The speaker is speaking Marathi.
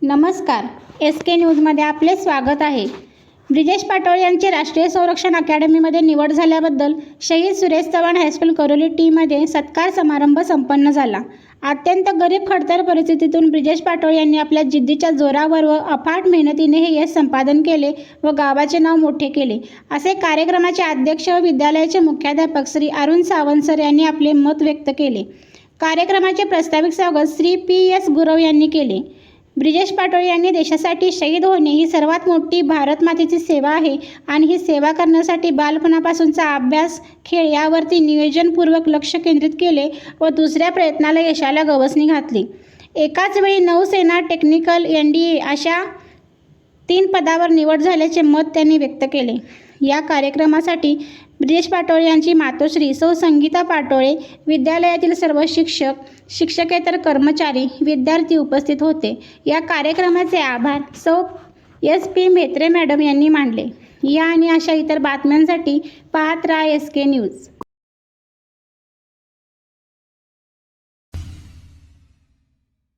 नमस्कार. SK न्यूजमध्ये आपले स्वागत आहे. ब्रिजेश पाटोळे यांची राष्ट्रीय संरक्षण अकॅडमीमध्ये निवड झाल्याबद्दल शहीद सुरेश चव्हाण हायस्कूल करोली टीमध्ये सत्कार समारंभ संपन्न झाला. अत्यंत गरीब खडतर परिस्थितीतून ब्रिजेश पाटोळे यांनी आपल्या जिद्दीच्या जोरावर व अफाट मेहनतीने हे यश संपादन केले व गावाचे नाव मोठे केले, असे कार्यक्रमाचे अध्यक्ष व विद्यालयाचे मुख्याध्यापक श्री अरुण सावंत सर यांनी आपले मत व्यक्त केले. कार्यक्रमाचे प्रास्ताविक स्वागत श्री PS गुरव यांनी केले. ब्रिजेश पाटोळे यांनी देशासाठी शहीद होणे ही सर्वात मोठी भारत मातेची सेवा आहे आणि ही सेवा करण्यासाठी बालपणापासूनचा अभ्यास, खेळ यावरती नियोजनपूर्वक लक्ष केंद्रित केले व दुसऱ्या प्रयत्नाला यशाला गवसणी घातली. एकाच वेळी नौसेना, टेक्निकल, NDA अशा 3 पदावर निवड झाल्याचे मत त्यांनी व्यक्त केले. या कार्यक्रमासाठी ब्रिजेश पाटोळे यांची मातोश्री सौ संगीता पाटोळे, विद्यालयातील सर्व शिक्षक, शिक्षकेतर कर्मचारी, विद्यार्थी उपस्थित होते. या कार्यक्रमाचे आभार सौ SP म्हेत्रे मॅडम यांनी मानले. या आणि अशा इतर बातम्यांसाठी पाहत राहा SK न्यूज.